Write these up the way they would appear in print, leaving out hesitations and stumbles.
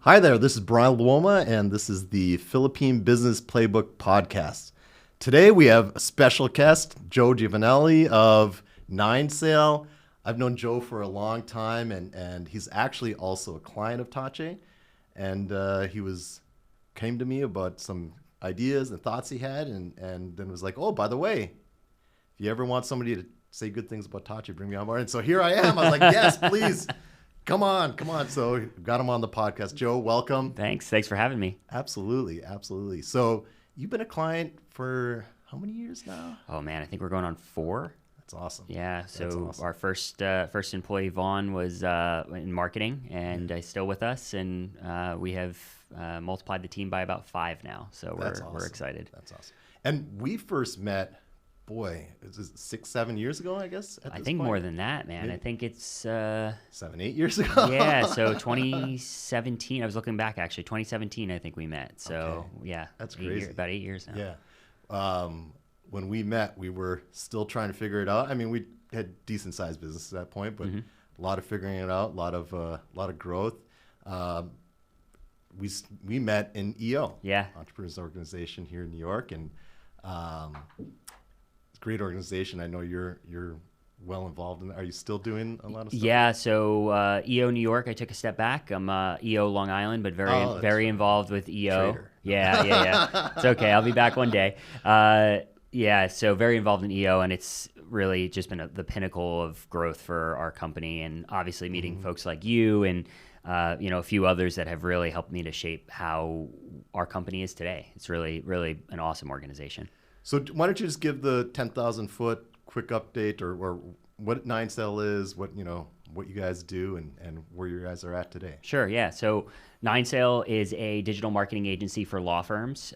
Hi there, this is Brian Luoma, and this is the Philippine Business Playbook podcast. Today we have a special guest, Joe Giovannoli of Nine Sail. I've known Joe for a long time, and he's actually also a client of Tahche. And he came to me about some ideas and thoughts he had, and then was like, oh, by the way, if you ever want somebody to say good things about Tahche, bring me on board. And so here I am. I was like, yes, please. Come on. So got him on the podcast. Joe, welcome. Thanks for having me. Absolutely. So you've been a client for how many years now? Oh man, I think we're going on 4. That's awesome. Yeah. So awesome. Our first employee, Vaughn, was in marketing, and he's still with us, and we have multiplied the team by about 5 now. So we're excited. That's awesome. And we first met, boy, is it 6-7 years ago, I guess? I think more than that, man. Maybe. I think it's 7-8 years ago. Yeah. So 2017. I was looking back actually. 2017, I think we met. So okay. Yeah, that's crazy. About 8 years now. Yeah. When we met, we were still trying to figure it out. I mean, we had decent sized business at that point, but a lot of figuring it out, a lot of growth. We met in EO, Entrepreneurs Organization here in New York, and it's a great organization. I know you're well involved in that. Are you still doing a lot of stuff? Yeah, so EO New York, I took a step back. I'm EO Long Island, but very involved with EO. Trader. Yeah. It's okay. I'll be back one day. Yeah, so very involved in EO, and it's really just been the pinnacle of growth for our company, and obviously meeting folks like you and a few others that have really helped me to shape how our company is today. It's really, really an awesome organization. So why don't you just give the 10,000 foot quick update, or what Nine Sail is, what you guys do, and where you guys are at today. Sure, yeah. So Nine Sail is a digital marketing agency for law firms.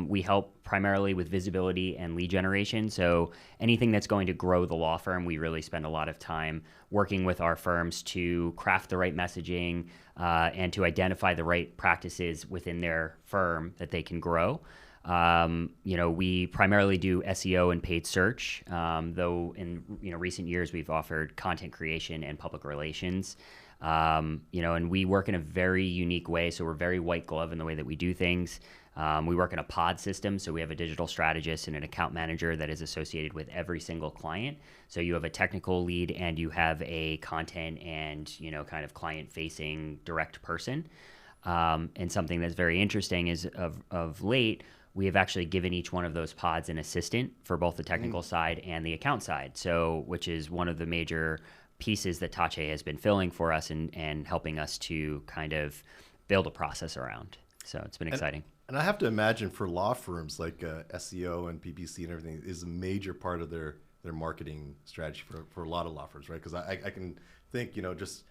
We help primarily with visibility and lead generation. So anything that's going to grow the law firm, we really spend a lot of time working with our firms to craft the right messaging and to identify the right practices within their firm that they can grow. We primarily do SEO and paid search, though in recent years we've offered content creation and public relations. And we work in a very unique way, so we're very white glove in the way that we do things. We work in a pod system, so we have a digital strategist and an account manager that is associated with every single client. So you have a technical lead and you have a content and kind of client-facing direct person. And something that's very interesting is of late, we have actually given each one of those pods an assistant for both the technical side and the account side. So, which is one of the major pieces that Tahche has been filling for us and helping us to kind of build a process around. So it's been exciting. And I have to imagine for law firms like SEO and PPC and everything is a major part of their marketing strategy for a lot of law firms, right? Because I can think, just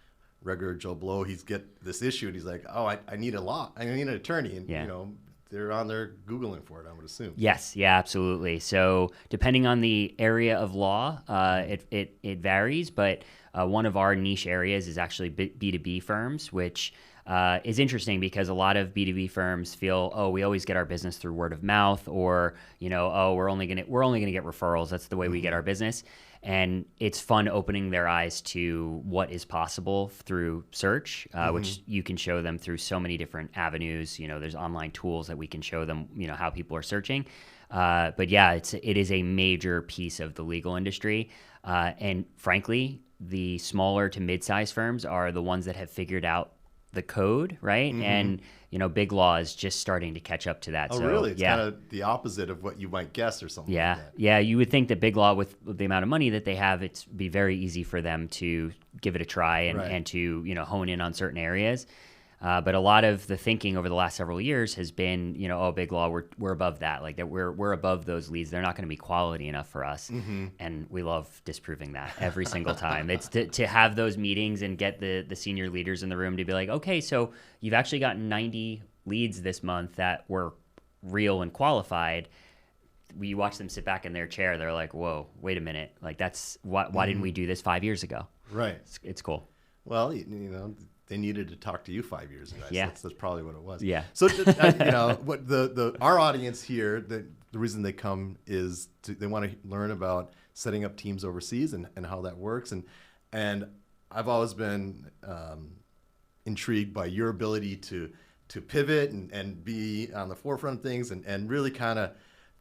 regular Joe Blow, he's get this issue and he's like, oh, I need I need an attorney. And, they're on there Googling for it, I would assume. Yes, yeah, absolutely. So depending on the area of law, it varies, but one of our niche areas is actually B2B firms, which is interesting because a lot of B2B firms feel, oh, we always get our business through word of mouth, or oh, we're only gonna get referrals. That's the way we get our business. And it's fun opening their eyes to what is possible through search, which you can show them through so many different avenues. There's online tools that we can show them, how people are searching. But yeah, it is a major piece of the legal industry. And frankly, the smaller to mid-sized firms are the ones that have figured out the code, right? And big law is just starting to catch up to that. Oh, really? It's kind of the opposite of what you might guess or something like that. Yeah, you would think that big law, with the amount of money that they have, it'd be very easy for them to give it a try and to hone in on certain areas. But a lot of the thinking over the last several years has been, oh, big law, we're above that. Like that, we're above those leads. They're not going to be quality enough for us, and we love disproving that every single time. It's to have those meetings and get the senior leaders in the room to be like, okay, so you've actually gotten 90 leads this month that were real and qualified. We watch them sit back in their chair. They're like, whoa, wait a minute. Like why didn't we do this 5 years ago? Right. It's cool. Well, they needed to talk to you 5 years ago. Yeah. That's probably what it was. Yeah. So, what our audience here, the reason they come is they want to learn about setting up teams overseas and how that works. And I've always been intrigued by your ability to pivot and be on the forefront of things and really kind of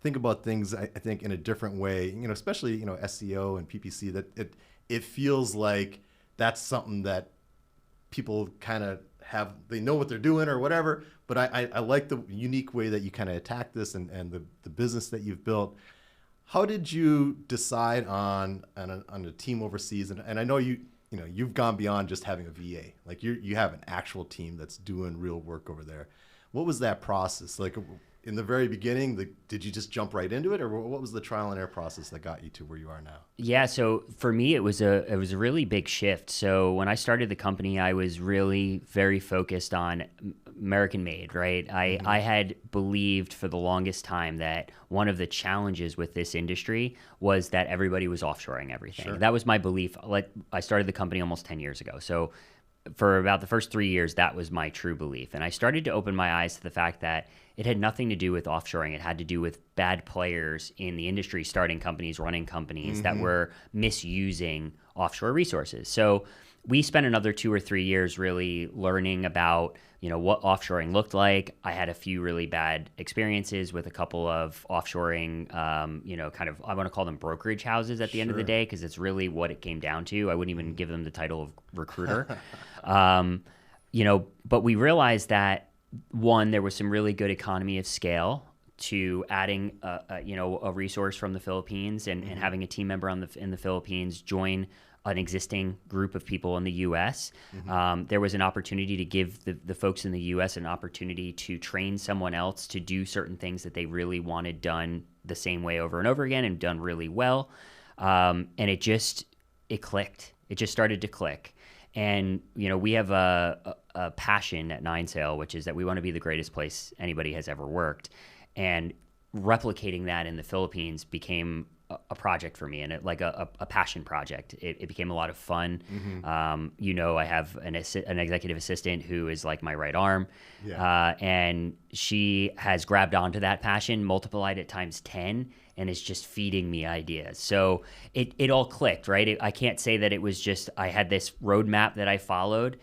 think about things, I think, in a different way, especially, SEO and PPC, that it feels like that's something that people kind of they know what they're doing or whatever. But I like the unique way that you kind of attack this and the business that you've built. How did you decide on a team overseas? And I know you've gone beyond just having a VA. Like you have an actual team that's doing real work over there. What was that process like? In the very beginning, did you just jump right into it, or what was the trial and error process that got you to where you are now? Yeah, so for me, it was a really big shift. So when I started the company, I was really very focused on American made, right? I had believed for the longest time that one of the challenges with this industry was that everybody was offshoring everything. Sure. That was my belief. I started the company almost 10 years ago. So for about the first 3 years, that was my true belief. And I started to open my eyes to the fact that it had nothing to do with offshoring. It had to do with bad players in the industry starting companies, running companies that were misusing offshore resources. So we spent another 2 or 3 years really learning about, what offshoring looked like. I had a few really bad experiences with a couple of offshoring, kind of, I want to call them brokerage houses at the end of the day, because it's really what it came down to. I wouldn't even give them the title of recruiter. But we realized that, one, there was some really good economy of scale to adding a resource from the Philippines and having a team member in the Philippines join an existing group of people in the U.S. There was an opportunity to give the folks in the U.S. an opportunity to train someone else to do certain things that they really wanted done the same way over and over again and done really well. And it clicked. It just started to click. And, we have a passion at Nine Sail, which is that we want to be the greatest place anybody has ever worked. And replicating that in the Philippines became a project for me, and a passion project. It became a lot of fun. I have an executive assistant who is like my right arm, and she has grabbed onto that passion, multiplied it times 10, and is just feeding me ideas. So it all clicked, right? I can't say that it was just I had this roadmap that I followed.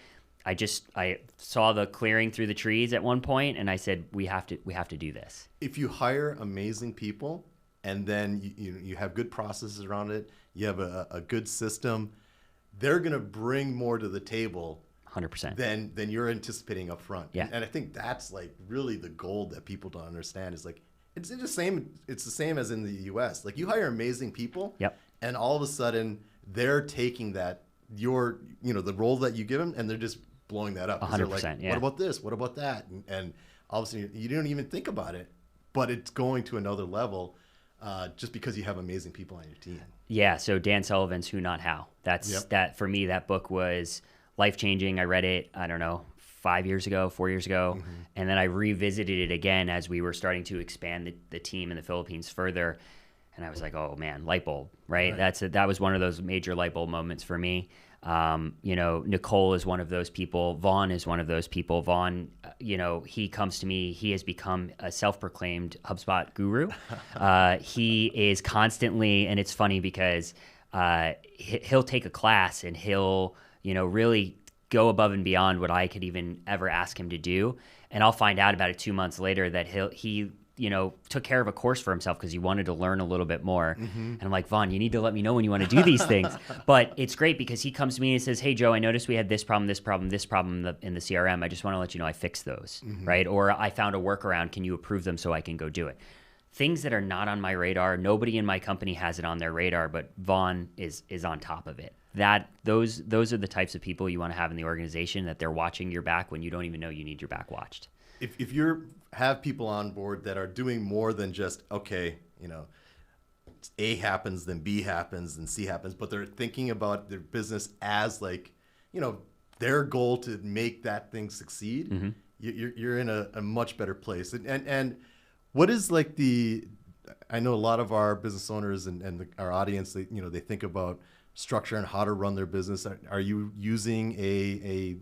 I saw the clearing through the trees at one point, and I said, we have to do this. If you hire amazing people, and then you have good processes around it, you have a good system, they're going to bring more to the table 100% than you're anticipating up front. Yeah. And I think that's like really the gold that people don't understand is like, it's the same as in the US. Like you hire amazing people, and all of a sudden they're taking that, the role that you give them, and they're just blowing that up. 100%, like, yeah. What about this? What about that? And all of a sudden you don't even think about it, but it's going to another level. Just because you have amazing people on your team. Yeah. So Dan Sullivan's Who Not How. That for me, that book was life-changing. I read it, I don't know, 4 years ago. And then I revisited it again as we were starting to expand the team in the Philippines further. And I was like, oh man, light bulb, right? That was one of those major light bulb moments for me. Nicole is one of those people. Vaughn is one of those people. Vaughn, he comes to me. He has become a self-proclaimed HubSpot guru. He is constantly, and it's funny because he'll take a class and he'll, really go above and beyond what I could even ever ask him to do. And I'll find out about it 2 months later that he took care of a course for himself because he wanted to learn a little bit more. And I'm like, Vaughn, you need to let me know when you want to do these things. But it's great because he comes to me and says, hey, Joe, I noticed we had this problem in the CRM. I just want to let you know I fixed those, right? Or I found a workaround. Can you approve them so I can go do it? Things that are not on my radar. Nobody in my company has it on their radar, but Vaughn is on top of it. Those are the types of people you want to have in the organization, that they're watching your back when you don't even know you need your back watched. If you have people on board that are doing more than just, okay, A happens, then B happens, then C happens, but they're thinking about their business as like, their goal to make that thing succeed, you're in a much better place. And what is like I know a lot of our business owners and our audience, they think about structure and how to run their business. Are you using a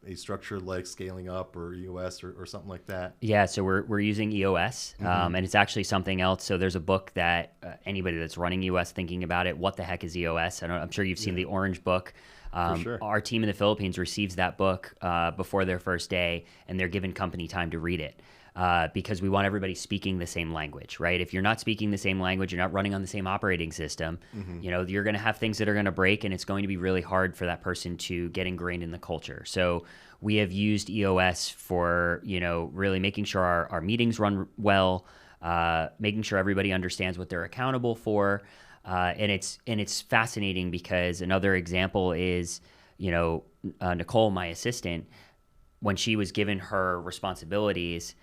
a structure like Scaling Up or EOS or something like that? Yeah, so we're using EOS, and it's actually something else. So there's a book that anybody that's running EOS thinking about it, what the heck is EOS? I'm sure you've seen the Orange Book. For sure. Our team in the Philippines receives that book before their first day, and they're given company time to read it. Because we want everybody speaking the same language, right? If you're not speaking the same language, you're not running on the same operating system, you're going to have things that are going to break, and it's going to be really hard for that person to get ingrained in the culture. So we have used EOS for, really making sure our meetings run well, making sure everybody understands what they're accountable for. And it's fascinating because another example is, Nicole, my assistant, when she was given her responsibilities,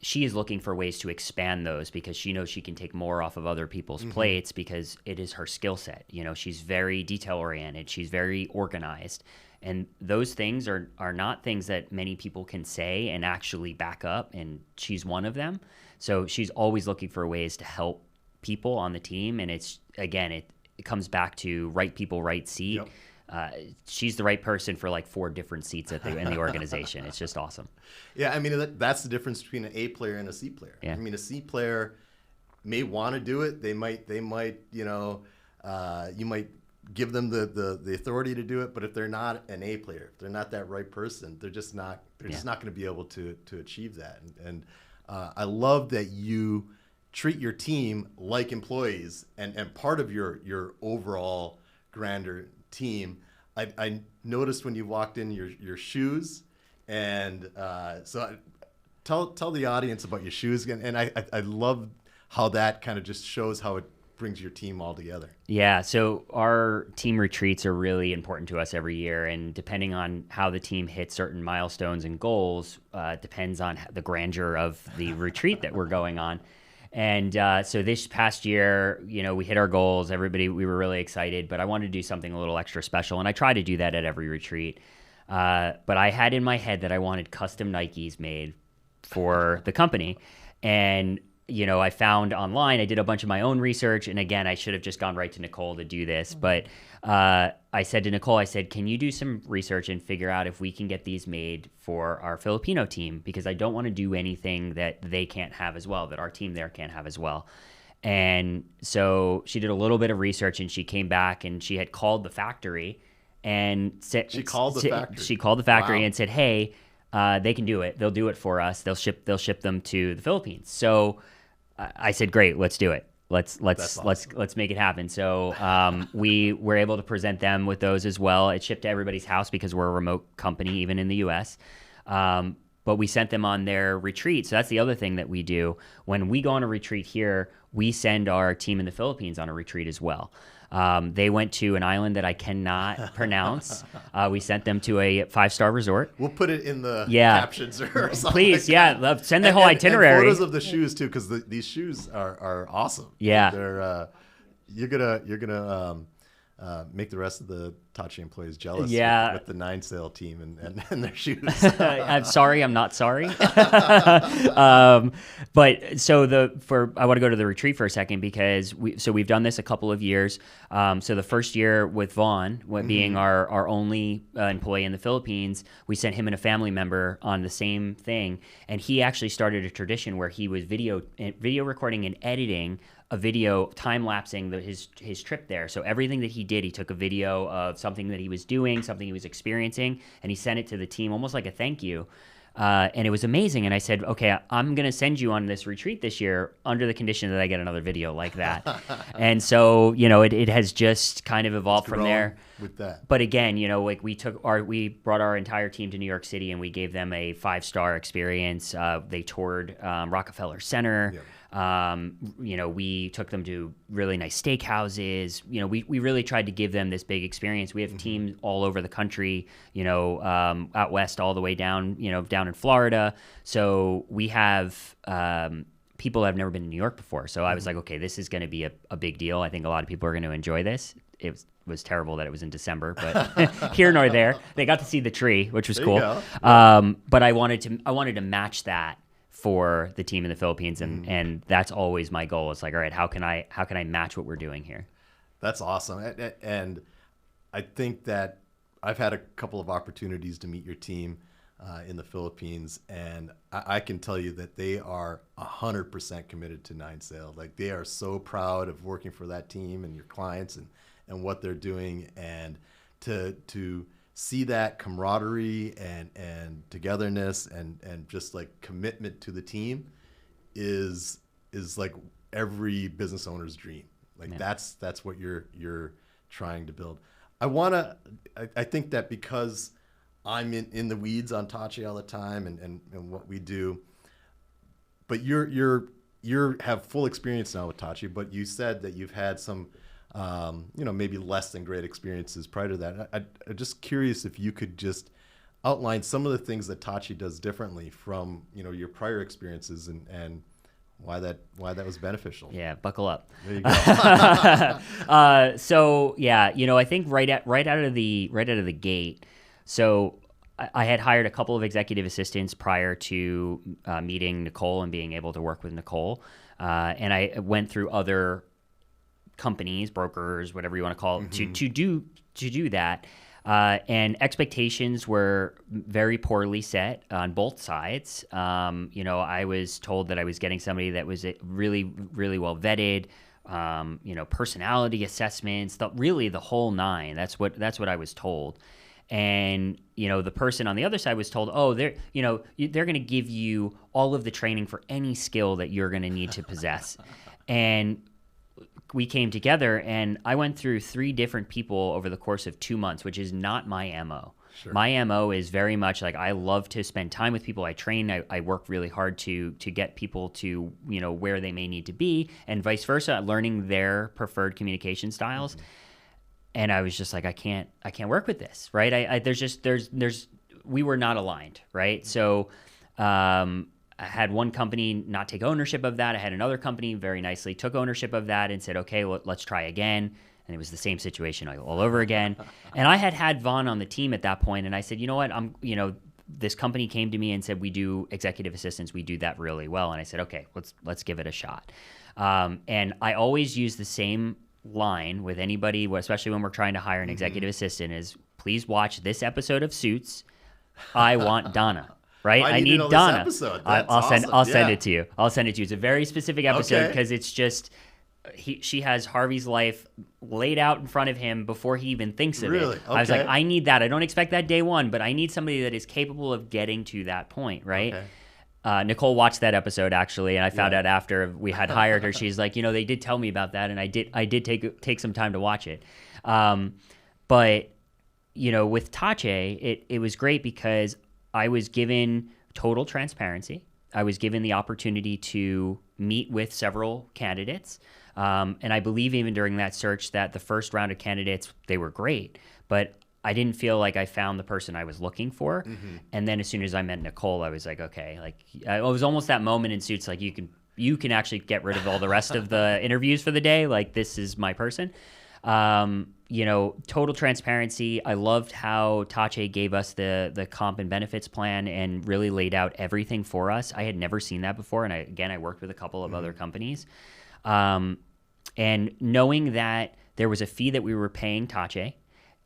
she is looking for ways to expand those because she knows she can take more off of other people's plates because it is her skill set. She's very detail oriented. She's very organized. And those things are not things that many people can say and actually back up. And she's one of them. So she's always looking for ways to help people on the team. And it comes back to right people, right seat. Yep. She's the right person for like 4 different seats in the organization. It's just awesome. Yeah, I mean, that's the difference between an A player and a C player. Yeah. I mean, a C player may want to do it. They might, you might give them the authority to do it. But if they're not an A player, if they're not that right person, they're just not going to be able to achieve that. And I love that you treat your team like employees and part of your overall grander team. I noticed when you walked in your shoes, and so tell the audience about your shoes again. And I love how that kind of just shows how it brings your team all together. Yeah, so our team retreats are really important to us every year, and depending on how the team hits certain milestones and goals, depends on the grandeur of the retreat that we're going on. And so this past year, we hit our goals. We were really excited, but I wanted to do something a little extra special. And I try to do that at every retreat. But I had in my head that I wanted custom Nikes made for the company. And, I found online, I did a bunch of my own research. And again, I should have just gone right to Nicole to do this. But I said to Nicole, can you do some research and figure out if we can get these made for our Filipino team? Because I don't want to do anything that they can't have as well, that our team there can't have as well. And so she did a little bit of research, and she came back and she had called the factory and said, She called the factory. She called the factory. Wow. And said, hey, they can do it. They'll do it for us. They'll ship them to the Philippines. So I said, great, let's do it. Let's make it happen. So we were able to present them with those as well. It shipped to everybody's house because we're a remote company, even in the U.S. But we sent them on their retreat. So that's the other thing that we do. When we go on a retreat here, we send our team in the Philippines on a retreat as well. They went to an island that I cannot pronounce. We sent them to a 5-star resort. We'll put it in the captions or something. Please, like that. Send the whole itinerary. And photos of the shoes too, because these shoes are awesome. Yeah, they're you're gonna make the rest of the Tahche employees jealous. Yeah. with the 9 Sail team and their shoes. I'm sorry, I'm not sorry. But so I want to go to the retreat for a second because we've done this a couple of years. So the first year with Vaughn, being our only employee in the Philippines, we sent him and a family member on the same thing, and he actually started a tradition where he was video recording and editing a video, time-lapsing his trip there. So everything that he did, he took a video of something that he was doing, something he was experiencing, and he sent it to the team almost like a thank you. And it was amazing. And I said, okay, I'm going to send you on this retreat this year under the condition that I get another video like that. And so, it has just kind of evolved from there. With that. But again, like we brought our entire team to New York City and we gave them a 5-star experience. They toured Rockefeller Center. Yeah. We took them to really nice steakhouses. We really tried to give them this big experience. We have teams all over the country, out west all the way down, down in Florida. So we have people that have never been to New York before. So I was like, okay, this is going to be a big deal. I think a lot of people are going to enjoy this. It was terrible that it was in December, but here nor there. They got to see the tree, which was cool. But I wanted to match that for the team in the Philippines, and that's always my goal. It's like, all right, how can I match what we're doing here? That's awesome. And I think that I've had a couple of opportunities to meet your team in the Philippines, and I can tell you that they are 100% committed to Nine Sail. Like, they are so proud of working for that team and your clients and what they're doing, and to see that camaraderie and togetherness and just like commitment to the team is like every business owner's dream. Like, that's what you're trying to build. I think that because I'm in the weeds on Tahche all the time and what we do, but you're have full experience now with Tahche, but you said that you've had some maybe less than great experiences prior to that. I'm just curious if you could just outline some of the things that Tahche does differently from your prior experiences and why that was beneficial. Yeah, buckle up. There you go. So yeah, I think right out of the gate. So I had hired a couple of executive assistants prior to meeting Nicole and being able to work with Nicole, and I went through other companies, brokers, whatever you want to call it, to do that. And expectations were very poorly set on both sides. I was told that I was getting somebody that was really, really well vetted, personality assessments, really the whole nine. That's what I was told. And, the person on the other side was told, oh, they're going to give you all of the training for any skill that you're going to need to possess. And we came together, and I went through 3 different people over the course of 2 months, which is not my MO. Sure. My MO is very much like, I love to spend time with people. I train, I work really hard to get people to, where they may need to be, and vice versa, learning their preferred communication styles. And I was just like, I can't work with this, right? We were not aligned, right? So, I had one company not take ownership of that. I had another company very nicely took ownership of that and said, okay, let's try again. And it was the same situation all over again. And I had Vaughn on the team at that point, and I said, you know what, this company came to me and said, we do executive assistants, we do that really well. And I said, okay, let's give it a shot. And I always use the same line with anybody, especially when we're trying to hire an executive assistant, is please watch this episode of Suits. I want Donna. Right? I need Donna. I'll send it to you. It's a very specific episode because it's just she has Harvey's life laid out in front of him before he even thinks of it. Okay. I was like, I need that. I don't expect that day one, but I need somebody that is capable of getting to that point, right? Okay. Nicole watched that episode actually, and I found out after we had hired her. She's like, they did tell me about that, and I did take some time to watch it. But with Tahche, it was great because I was given total transparency. I was given the opportunity to meet with several candidates. And I believe even during that search that the first round of candidates, they were great, but I didn't feel like I found the person I was looking for. And then as soon as I met Nicole, I was like, okay, it was almost that moment in Suits, like you can actually get rid of all the rest of the interviews for the day. Like, this is my person. Total transparency. I loved how Tahche gave us the comp and benefits plan and really laid out everything for us. I had never seen that before. And I worked with a couple of other companies. And knowing that there was a fee that we were paying Tahche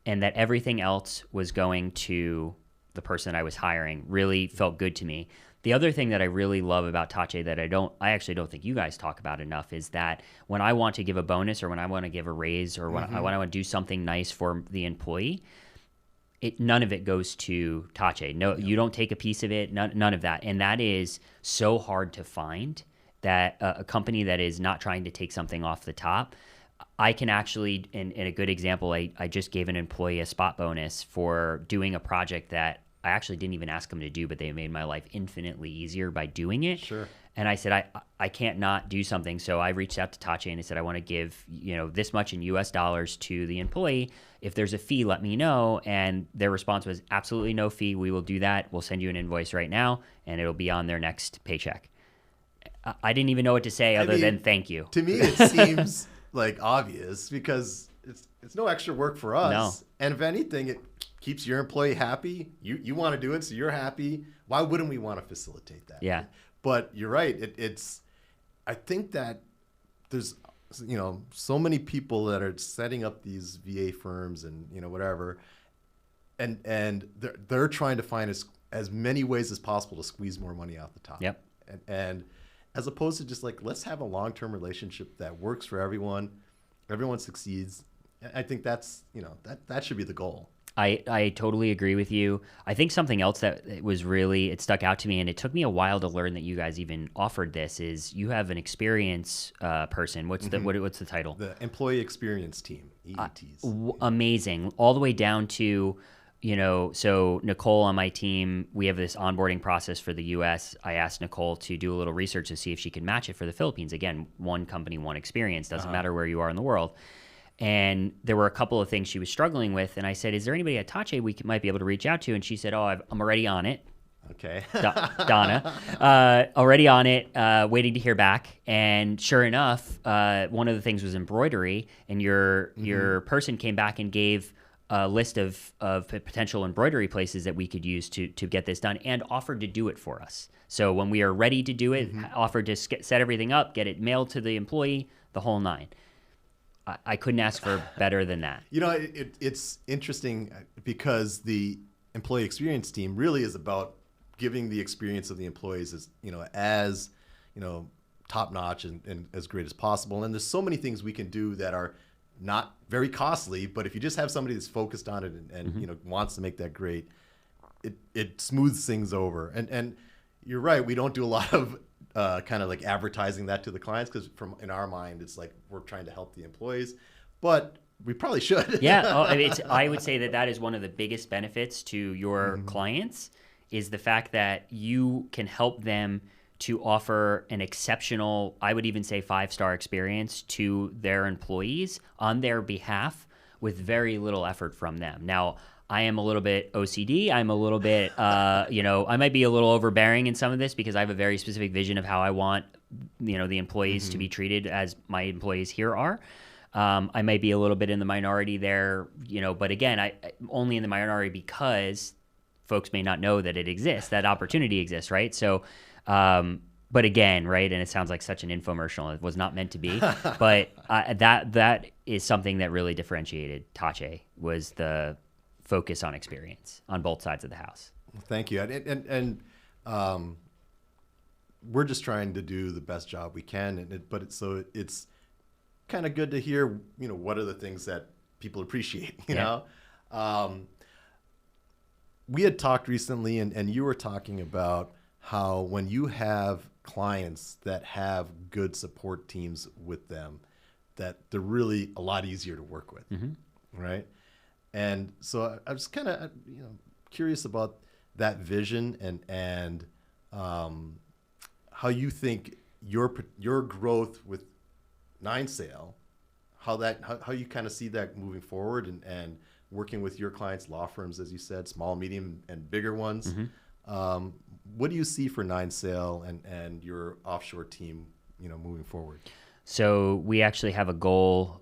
and that everything else was going to the person I was hiring really felt good to me. The other thing that I really love about Tahche that I actually don't think you guys talk about enough is that when I want to give a bonus or when I want to give a raise or when I want to do something nice for the employee, none of it goes to Tahche. No, you don't take a piece of it, none of that. And that is so hard to find, that a company that is not trying to take something off the top. I can actually, in a good example, I just gave an employee a spot bonus for doing a project that I actually didn't even ask them to do, but they made my life infinitely easier by doing it. Sure. And I said, I can't not do something. So I reached out to Tahche and I said, I want to give, this much in US dollars to the employee. If there's a fee, let me know. And their response was absolutely no fee. We will do that. We'll send you an invoice right now and it'll be on their next paycheck. I didn't even know what to say other than thank you. To me, it seems like obvious because it's no extra work for us. No. And if anything, it keeps your employee happy. You want to do it, so you're happy. Why wouldn't we want to facilitate that? Yeah. But you're right. I think that there's so many people that are setting up these VA firms and whatever, and they're trying to find as many ways as possible to squeeze more money out the top. Yep. And as opposed to just like, let's have a long-term relationship that works for everyone. Everyone succeeds. I think that's, that should be the goal. I totally agree with you. I think something else that it stuck out to me, and it took me a while to learn that you guys even offered this, is you have an experience person. What's the title? The Employee Experience Team, EETs. Amazing. All the way down to, so Nicole on my team, we have this onboarding process for the US. I asked Nicole to do a little research to see if she could match it for the Philippines. Again, one company, one experience. Doesn't matter where you are in the world. And there were a couple of things she was struggling with. And I said, is there anybody at Tahche we might be able to reach out to? And she said, I'm already on it. Okay. Donna, already on it, waiting to hear back. And sure enough, one of the things was embroidery. And your person came back and gave a list of potential embroidery places that we could use to get this done, and offered to do it for us. So when we are ready to do it, offered to set everything up, get it mailed to the employee, the whole nine. I couldn't ask for better than that. It's interesting because the employee experience team really is about giving the experience of the employees as top notch and as great as possible. And there's so many things we can do that are not very costly, but if you just have somebody that's focused on it and wants to make that great, it smooths things over. And you're right, we don't do a lot of kind of like advertising that to the clients, because in our mind it's like we're trying to help the employees, but we probably should. Yeah, I would say that is one of the biggest benefits to your clients, is the fact that you can help them to offer an exceptional, I would even say 5-star experience to their employees on their behalf with very little effort from them. Now, I am a little bit OCD. I'm a little bit, I might be a little overbearing in some of this, because I have a very specific vision of how I want, the employees to be treated as my employees here are. I might be a little bit in the minority there, but again, I only in the minority because folks may not know that it exists, that opportunity exists, right? So, but again, right, and it sounds like such an infomercial. It was not meant to be, but that is something that really differentiated Tahche, was the focus on experience on both sides of the house. Thank you. And we're just trying to do the best job we can. But it's kind of good to hear, what are the things that people appreciate, you know? We had talked recently, and you were talking about how when you have clients that have good support teams with them, that they're really a lot easier to work with, right? And so I was kind of curious about that vision and how you think your growth with Nine Sail, how you kind of see that moving forward, and working with your clients, law firms, as you said, small, medium, and bigger ones. What do you see for Nine Sail and your offshore team, moving forward? So we actually have a goal,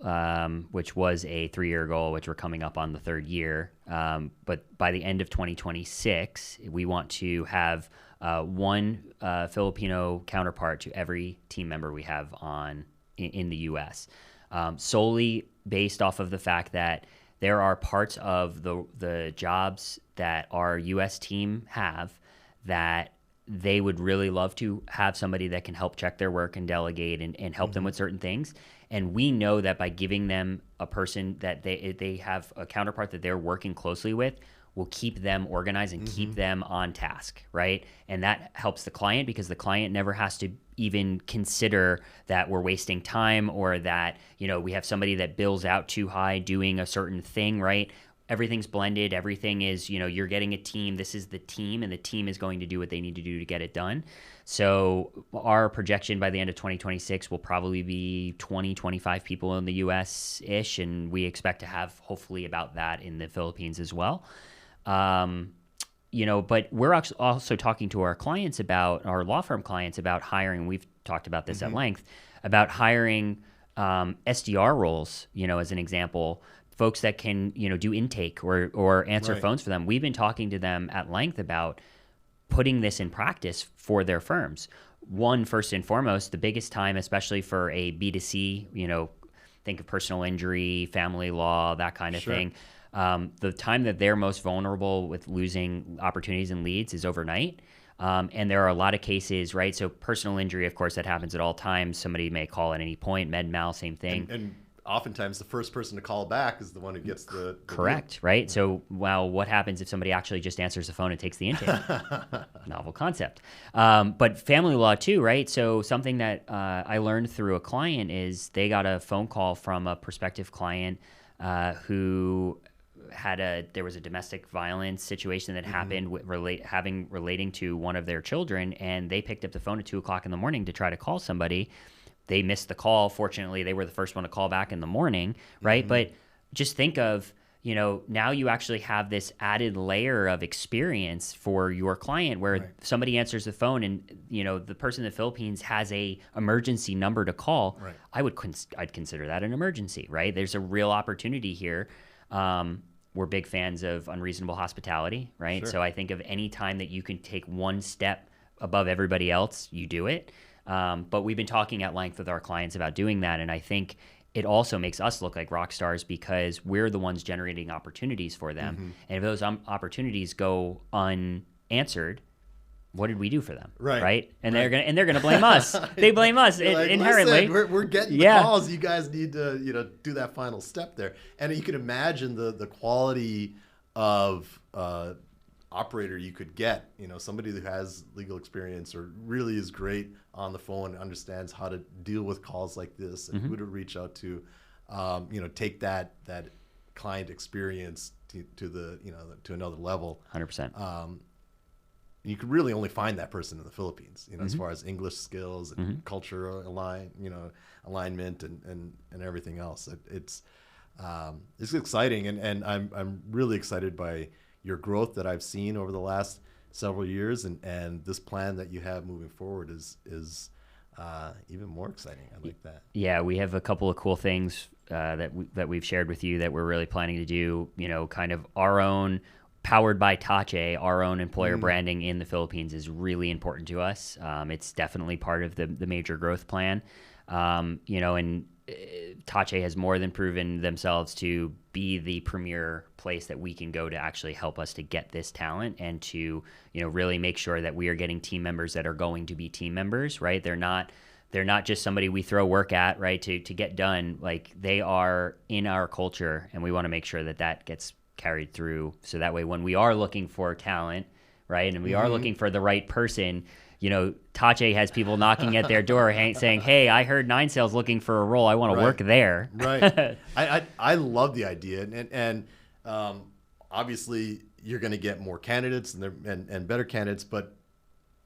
which was a 3-year goal, which we're coming up on the 3rd year. But by the end of 2026, we want to have one Filipino counterpart to every team member we have in the U.S., solely based off of the fact that there are parts of the jobs that our U.S. team have that they would really love to have somebody that can help check their work and delegate and help them with certain things. And we know that by giving them a person that they have a counterpart that they're working closely with, will keep them organized and keep them on task, right? And that helps the client, because the client never has to even consider that we're wasting time, or that, we have somebody that bills out too high doing a certain thing, right? Everything's blended. Everything is, you're getting a team. This is the team, and the team is going to do what they need to do to get it done. So our projection by the end of 2026 will probably be 20, 25 people in the U.S.-ish, and we expect to have hopefully about that in the Philippines as well. But we're also talking to our clients our law firm clients about hiring. We've talked about this at length, about hiring SDR roles, as an example, folks that can, do intake or answer phones for them. We've been talking to them at length about putting this in practice for their firms. One, first and foremost, the biggest time, especially for a B2C, think of personal injury, family law, that kind of thing. The time that they're most vulnerable with losing opportunities and leads is overnight. And there are a lot of cases, right? So personal injury, of course, that happens at all times. Somebody may call at any point. Med mal, same thing. And oftentimes the first person to call back is the one who gets the correct, deal. right? So, well, what happens if somebody actually just answers the phone and takes the intake? Novel concept. But family law too, right? So something that I learned through a client is they got a phone call from a prospective client who there was a domestic violence situation that happened relating to one of their children, and they picked up the phone at 2:00 in the morning to try to call somebody. They missed the call. Fortunately, they were the first one to call back in the morning, right? But just think of, now you actually have this added layer of experience for your client where somebody answers the phone and, the person in the Philippines has a emergency number to call. Right. I'd consider that an emergency, right? There's a real opportunity here. We're big fans of unreasonable hospitality, right? Sure. So I think of any time that you can take one step above everybody else, you do it. But we've been talking at length with our clients about doing that. And I think it also makes us look like rock stars because we're the ones generating opportunities for them. And if those opportunities go unanswered, what did we do for them? Right. And they're gonna blame us. They blame us inherently. Listen, we're getting the calls. You guys need to do that final step there. And you can imagine the quality of operator you could get, somebody who has legal experience or really is great on the phone and understands how to deal with calls like this and who to reach out to, take that client experience to the to another level. 100%. You could really only find that person in the Philippines, as far as English skills and cultural alignment and everything else. It's exciting, and I'm really excited by your growth that I've seen over the last several years, and this plan that you have moving forward is even more exciting. I like that. Yeah, we have a couple of cool things that we've shared with you that we're really planning to do. Kind of our own, powered by Tahche, our own employer branding in the Philippines is really important to us. It's definitely part of the major growth plan. And Tahche has more than proven themselves to be the premier place that we can go to actually help us to get this talent and to, really make sure that we are getting team members that are going to be team members, right? They're not just somebody we throw work at, right, to get done. Like, they are in our culture, and we want to make sure that gets carried through. So that way, when we are looking for talent, right, and we are looking for the right person, Tahche has people knocking at their door saying, "Hey, I heard Nine Sail's looking for a role. I want to work there." Right. I love the idea, and obviously you're going to get more candidates and better candidates, but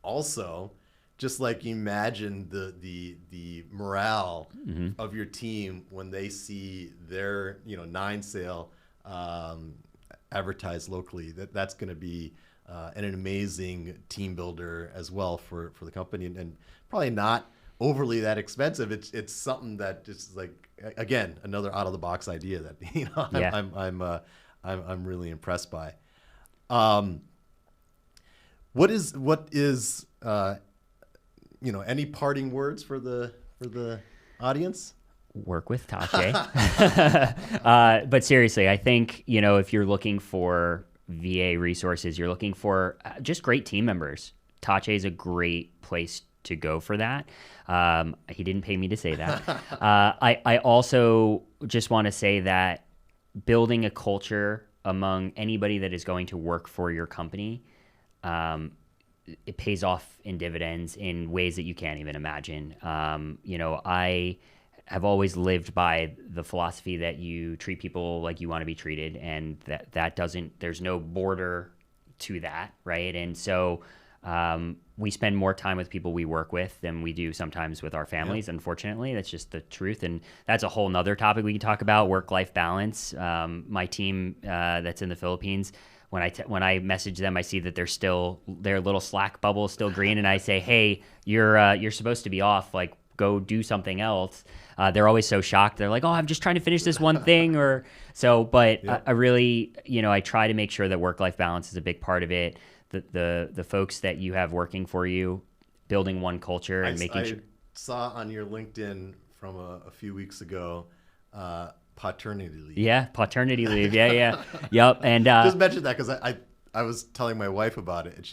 also just like imagine the morale of your team when they see their Nine Sail advertised locally. That's going to be and an amazing team builder as well for the company, and probably not overly that expensive. It's something that just, like, again, another out of the box idea that I'm really impressed by. What is any parting words for the audience? Work with Tahche. But seriously, I think, if you're looking for VA resources, you're looking for just great team members, Tahche is a great place to go for that. He didn't pay me to say that. I also just want to say that building a culture among anybody that is going to work for your company, it pays off in dividends in ways that you can't even imagine. I have always lived by the philosophy that you treat people like you want to be treated, and there's no border to that, right? And so we spend more time with people we work with than we do sometimes with our families. Yep. Unfortunately, that's just the truth. And that's a whole nother topic we can talk about, work-life balance. My team that's in the Philippines, when I message them, I see that their little Slack bubble is still green, and I say, "Hey, you're supposed to be off. Like, go do something else." They're always so shocked. They're like, "Oh, I'm just trying to finish this one thing," or so. But yep. I really, I try to make sure that work-life balance is a big part of it. The folks that you have working for you, building one culture and making sure. I saw on your LinkedIn from a few weeks ago, paternity leave. Yeah, paternity leave. Yeah. Yep. And Just mention that because I was telling my wife about it, and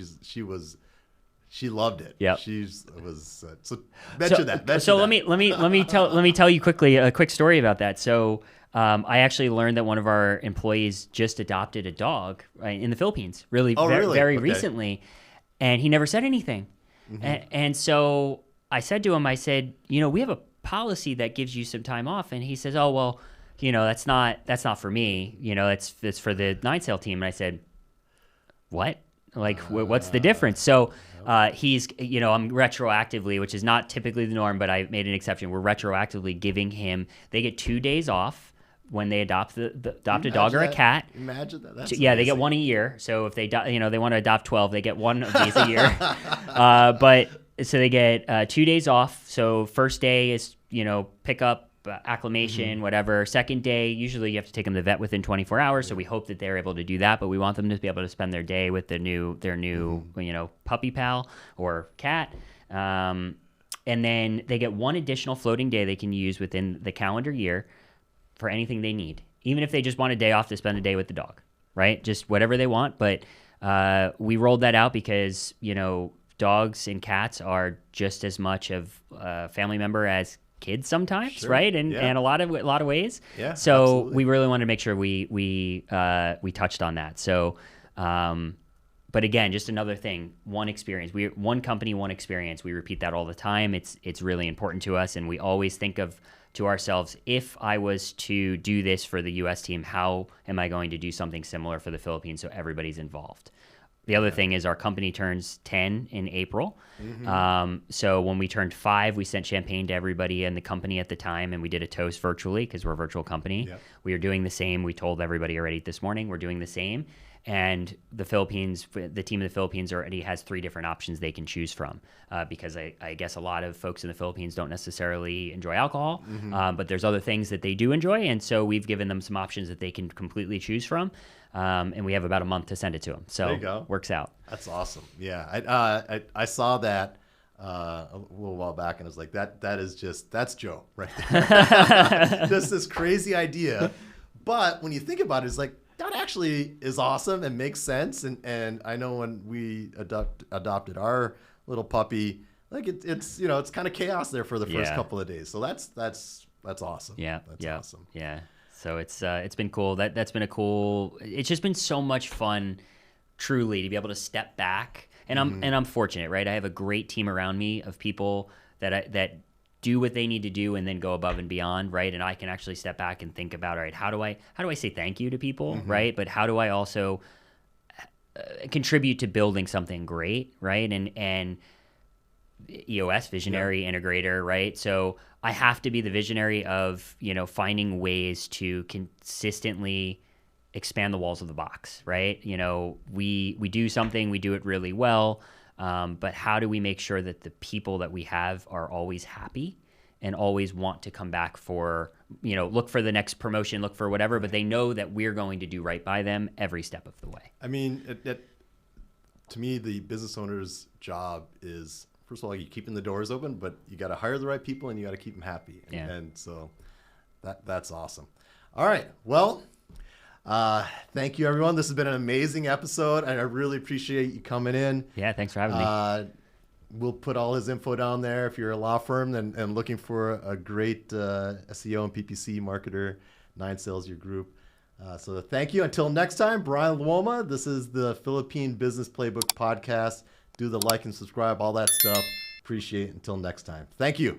she loved it. Yep. So mention that. Let me tell you quickly a quick story about that. So I actually learned that one of our employees just adopted a dog in the Philippines, very recently, and he never said anything. And so I said to him, I said, we have a policy that gives you some time off, and he says, oh well, that's not for me. It's for the 9-Sail team. And I said, what? Like, what's the difference? So he's, I'm retroactively, which is not typically the norm, but I made an exception. We're retroactively giving him, they get 2 days off when they adopt a dog or a cat. Imagine that. That's amazing. They get one a year. So if they, they want to adopt 12, they get one of these a year. So they get 2 days off. So first day is, pick up, acclimation, whatever. Second day, usually you have to take them to the vet within 24 hours. So we hope that they're able to do that, but we want them to be able to spend their day with their new puppy pal or cat. And then they get one additional floating day they can use within the calendar year for anything they need, even if they just want a day off to spend a day with the dog, right? Just whatever they want. But we rolled that out because, dogs and cats are just as much of a family member as kids sometimes, sure. Right? And a lot of ways. Yeah. So absolutely. we really wanted to make sure we touched on that. So, but again, just another thing, one experience. One company, one experience. We repeat that all the time. It's really important to us, and we always think to ourselves, if I was to do this for the U.S. team, how am I going to do something similar for the Philippines so everybody's involved? The other thing is our company turns 10 in April. So when we turned 5, we sent champagne to everybody in the company at the time, and we did a toast virtually because we're a virtual company. Yep. We are doing the same. We told everybody already this morning we're doing the same. And the team of the Philippines already has 3 different options they can choose from because I guess a lot of folks in the Philippines don't necessarily enjoy alcohol, but there's other things that they do enjoy. And so we've given them some options that they can completely choose from. And we have about a month to send it to them. So there you go. Works out. That's awesome. Yeah. I saw that a little while back, and I was like, that's Joe right there. Just this crazy idea. But when you think about it, it's like, that actually is awesome and makes sense. And I know when we adopted our little puppy, like it's kind of chaos there for the first couple of days. So that's awesome. Yeah. That's awesome. Yeah. So it's been cool. That's been it's just been so much fun, truly, to be able to step back. And I'm fortunate, right? I have a great team around me of people that do what they need to do and then go above and beyond, right? And I can actually step back and think about, all right, how do I say thank you to people, right? But how do I also contribute to building something great, right? And EOS, visionary integrator, right? So I have to be the visionary of, finding ways to consistently expand the walls of the box, right? We do something, we do it really well. But how do we make sure that the people that we have are always happy and always want to come back for, look for the next promotion, look for whatever, but they know that we're going to do right by them every step of the way. I mean, to me, the business owner's job is, first of all, you're keeping the doors open, but you got to hire the right people and you got to keep them happy. And so that's awesome. All right. Well, thank you, everyone. This has been an amazing episode, and I really appreciate you coming in. Yeah, thanks for having me. We'll put all his info down there if you're a law firm and looking for a great SEO and PPC marketer. 9-Sail is your group. So thank you. Until next time, Brian Luoma. This is the Philippine Business Playbook podcast. Do the like and subscribe, all that stuff. Appreciate it. Until next time. Thank you.